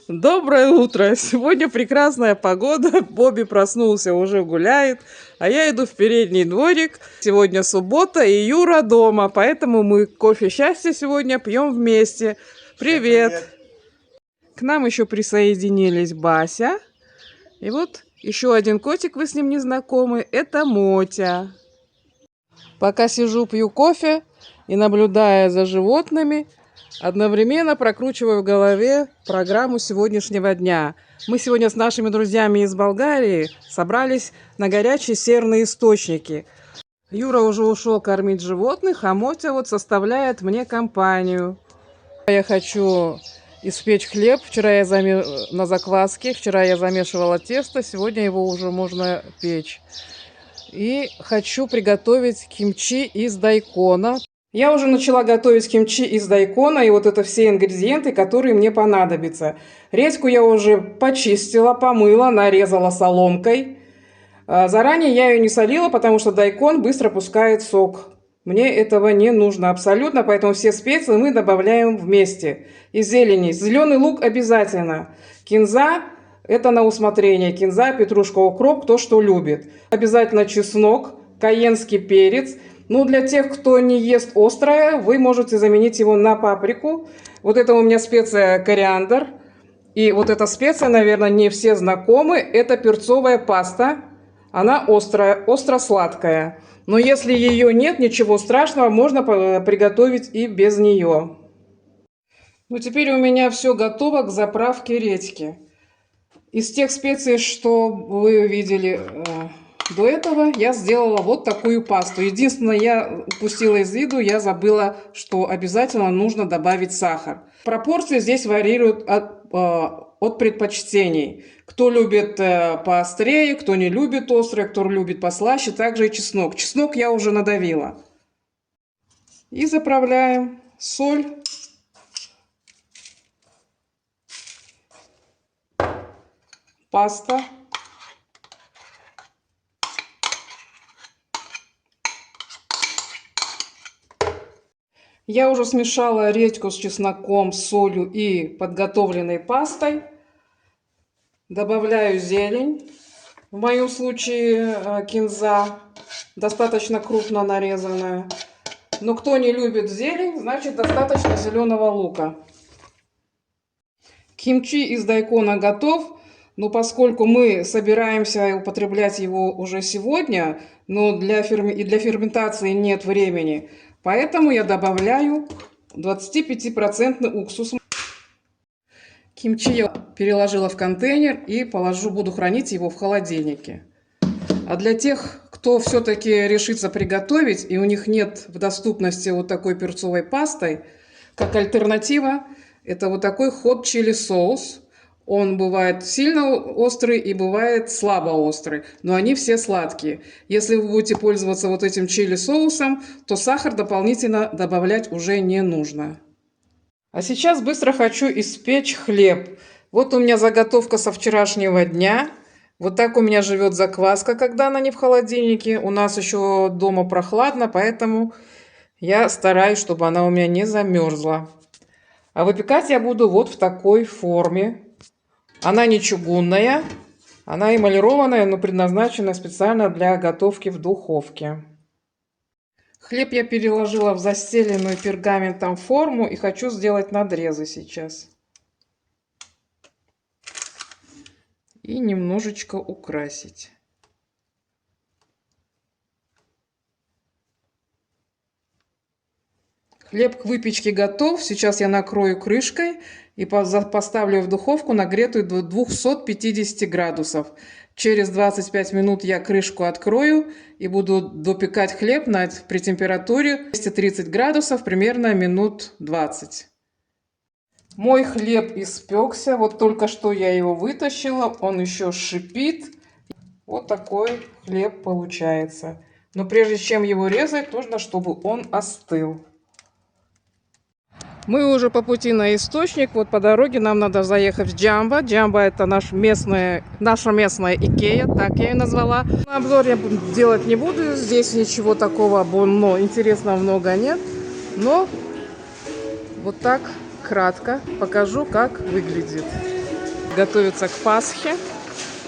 Доброе утро! Сегодня прекрасная погода. Бобби проснулся, уже гуляет. А я иду в передний дворик. Сегодня суббота, и Юра дома. Поэтому мы кофе счастья сегодня пьем вместе. Привет! К нам еще присоединились Бася. И вот еще один котик, вы с ним не знакомы. Это Мотя. Пока сижу, пью кофе и, наблюдая за животными, одновременно прокручиваю в голове программу сегодняшнего дня. Мы сегодня с нашими друзьями из Болгарии собрались на горячие серные источники. Юра уже ушел кормить животных, а Мотя вот составляет мне компанию. Я хочу испечь хлеб. Вчера я на закваске. Вчера я замешивала тесто, сегодня его уже можно печь. И хочу приготовить кимчи из дайкона. Я уже начала готовить кимчи из дайкона, и вот это все ингредиенты, которые мне понадобятся. Редьку я уже почистила, помыла, нарезала соломкой. Заранее я ее не солила, потому что дайкон быстро пускает сок. Мне этого не нужно абсолютно, поэтому все специи мы добавляем вместе. Из зелени. Зеленый лук обязательно. Кинза. Это на усмотрение. Кинза, петрушка, укроп, кто что любит. Обязательно чеснок, кайенский перец. Ну, для тех, кто не ест острое, вы можете заменить его на паприку. Вот это у меня специя кориандр. И вот эта специя, наверное, не все знакомы. Это перцовая паста. Она острая, остро-сладкая. Но если ее нет, ничего страшного, можно приготовить и без нее. Ну, теперь у меня все готово к заправке редьки. Из тех специй, что вы видели до этого, я сделала вот такую пасту. Единственное, я упустила из виду, я забыла, что обязательно нужно добавить сахар. Пропорции здесь варьируют от предпочтений. Кто любит поострее, кто не любит острое, кто любит послаще, также и чеснок. Чеснок я уже надавила. И заправляем соль. Паста. Я уже смешала редьку с чесноком, солью и подготовленной пастой. Добавляю зелень. В моем случае кинза, достаточно крупно нарезанная. Но кто не любит зелень, значит достаточно зеленого лука. Кимчи из дайкона готов. Но поскольку мы собираемся употреблять его уже сегодня, но для ферментации нет времени, поэтому я добавляю 25% уксус. Кимчи я переложила в контейнер и буду хранить его в холодильнике. А для тех, кто все-таки решится приготовить, и у них нет в доступности вот такой перцовой пастой, как альтернатива, это вот такой hot chili соус. Он бывает сильно острый и бывает слабо острый, но они все сладкие. Если вы будете пользоваться вот этим чили соусом, то сахар дополнительно добавлять уже не нужно. А сейчас быстро хочу испечь хлеб. Вот у меня заготовка со вчерашнего дня. Вот так у меня живет закваска, когда она не в холодильнике. У нас еще дома прохладно, поэтому я стараюсь, чтобы она у меня не замерзла. А выпекать я буду вот в такой форме. Она не чугунная, она эмалированная, но предназначена специально для готовки в духовке. Хлеб я переложила в застеленную пергаментом форму и хочу сделать надрезы сейчас. И немножечко украсить. Хлеб к выпечке готов. Сейчас я накрою крышкой и поставлю в духовку, нагретую до 250 градусов. Через 25 минут я крышку открою и буду допекать хлеб при температуре 230 градусов примерно минут 20. Мой хлеб испекся. Вот только что я его вытащила. Он еще шипит. Вот такой хлеб получается. Но прежде чем его резать, нужно, чтобы он остыл. Мы уже по пути на источник. Вот по дороге нам надо заехать в Джамбо. Джамбо — это наша местная Икея, так я ее назвала. Обзор я делать не буду. Здесь ничего такого интересного много нет. Но вот так кратко покажу, как выглядит. Готовятся к Пасхе.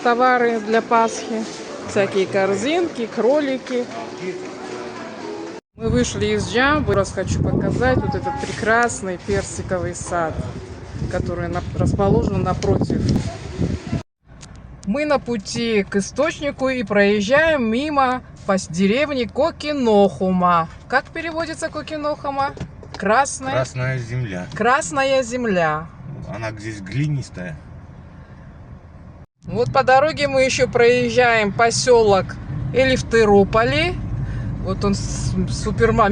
Товары для Пасхи. Всякие корзинки, кролики. Мы вышли из Джамбо. Раз хочу показать вот этот прекрасный персиковый сад, который расположен напротив. Мы на пути к источнику и проезжаем мимо деревни Кокинохума. Как переводится Кокинохума? Красная земля. Красная земля. Она здесь глинистая. Вот по дороге мы еще проезжаем поселок Элифтерополи. Вот он,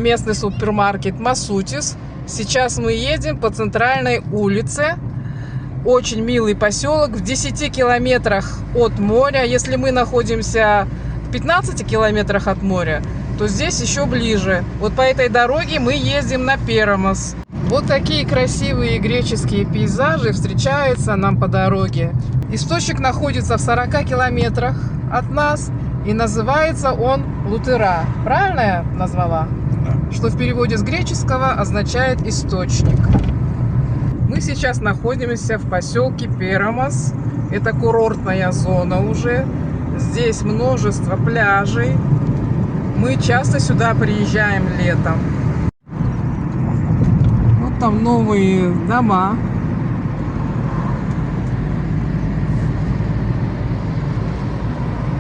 местный супермаркет Масутис. Сейчас мы едем по центральной улице. Очень милый поселок в 10 километрах от моря. Если мы находимся в 15 километрах от моря, то здесь еще ближе. Вот по этой дороге мы ездим на Перамос. Вот такие красивые греческие пейзажи встречаются нам по дороге. Источник находится в 40 километрах от нас. И называется он Лутера. Правильно я назвала? Да. Что в переводе с греческого означает источник. Мы сейчас находимся в поселке Перамос. Это курортная зона уже. Здесь множество пляжей. Мы часто сюда приезжаем летом. Вот там новые дома.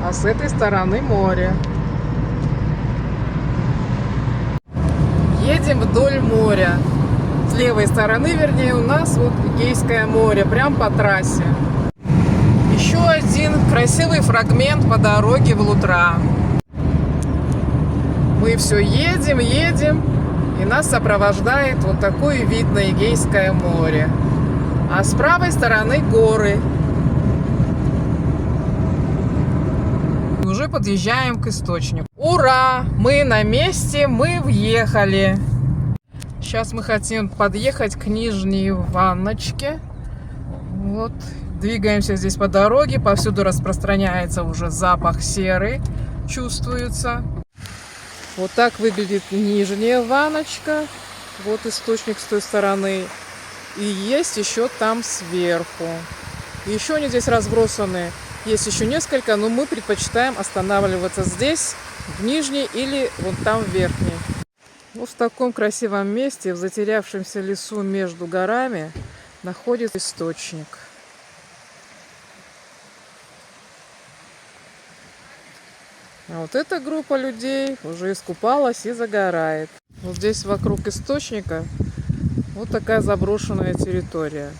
А с этой стороны море. Едем вдоль моря. С левой стороны, вернее, у нас вот Эгейское море, прям по трассе. Еще один красивый фрагмент по дороге в Лутра. Мы все едем, и нас сопровождает вот такой вид на Эгейское море. А с правой стороны горы. Уже подъезжаем к источнику. Ура! Мы на месте, мы въехали. Сейчас мы хотим подъехать к Нижней Ванночке. Вот. Двигаемся здесь по дороге. Повсюду распространяется уже запах серы. Чувствуется. Вот так выглядит Нижняя Ванночка. Вот источник с той стороны. И есть еще там сверху. Еще они здесь разбросаны. Есть еще несколько, но мы предпочитаем останавливаться здесь, в нижней или вон там в верхней. Вот в таком красивом месте, в затерявшемся лесу между горами, находится источник. А вот эта группа людей уже искупалась и загорает. Вот здесь вокруг источника вот такая заброшенная территория.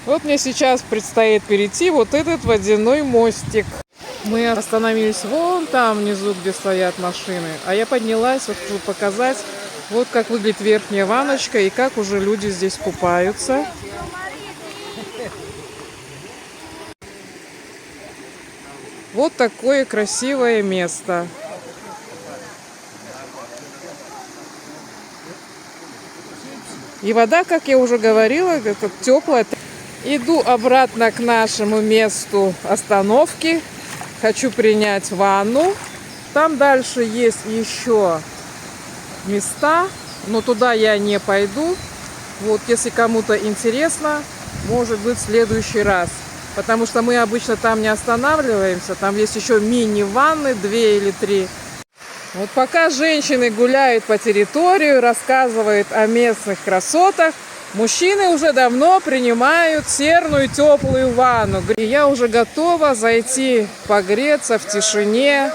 Вот мне сейчас предстоит перейти вот этот водяной мостик. Мы остановились вон там внизу, где стоят машины. А я поднялась, вот, чтобы показать, вот как выглядит верхняя ванночка и как уже люди здесь купаются. Вот такое красивое место. И вода, как я уже говорила, теплая. Иду обратно к нашему месту остановки. Хочу принять ванну. Там дальше есть еще места, но туда я не пойду. Вот, если кому-то интересно, может быть, в следующий раз. Потому что мы обычно там не останавливаемся. Там есть еще мини-ванны, 2 или 3. Вот пока женщины гуляют по территории, рассказывают о местных красотах, мужчины уже давно принимают серную теплую ванну. И я уже готова зайти погреться в тишине,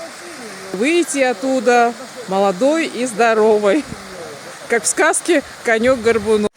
выйти оттуда молодой и здоровой. Как в сказке «Конек-горбунок».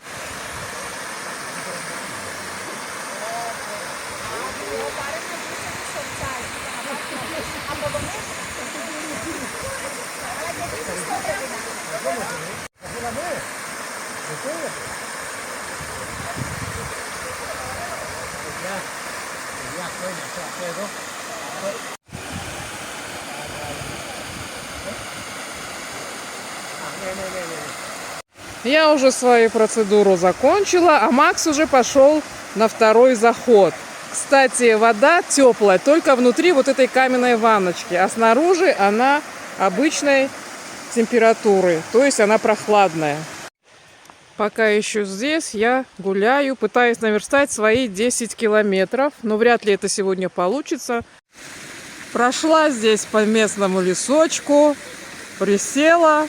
Я уже свою процедуру закончила, а Макс уже пошел на второй заход. Кстати, вода теплая, только внутри вот этой каменной ванночки, а снаружи она обычной температуры, то есть она прохладная. Пока еще здесь я гуляю, пытаюсь наверстать свои 10 километров, но вряд ли это сегодня получится. Прошла здесь по местному лесочку, присела,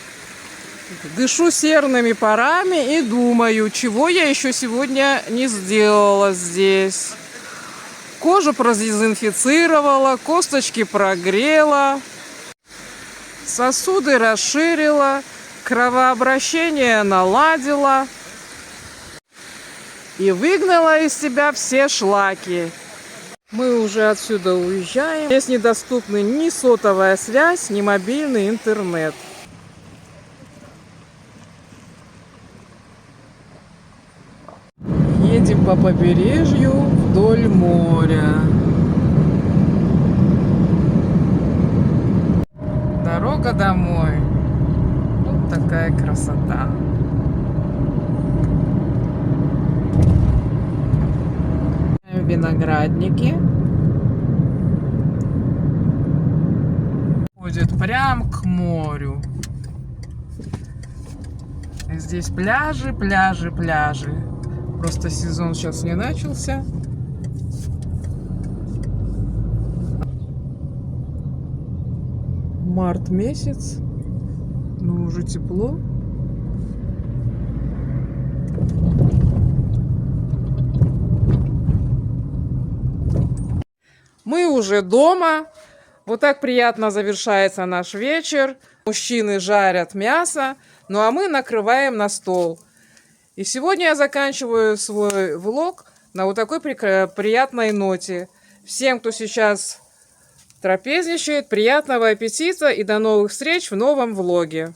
дышу серными парами и думаю, чего я еще сегодня не сделала здесь. Кожу продезинфицировала, косточки прогрела, сосуды расширила, кровообращение наладила и выгнала из себя все шлаки. Мы уже отсюда уезжаем. Здесь недоступны ни сотовая связь, ни мобильный интернет. Едем по побережью вдоль моря. Дорога домой. Вот такая красота. Виноградники. Ходит прям к морю. Здесь пляжи, пляжи, пляжи. Просто сезон сейчас не начался. Март месяц, но уже тепло. Мы уже дома. Вот так приятно завершается наш вечер. Мужчины жарят мясо, ну а мы накрываем на стол. И сегодня я заканчиваю свой влог на вот такой приятной ноте. Всем, кто сейчас трапезничает, приятного аппетита и до новых встреч в новом влоге.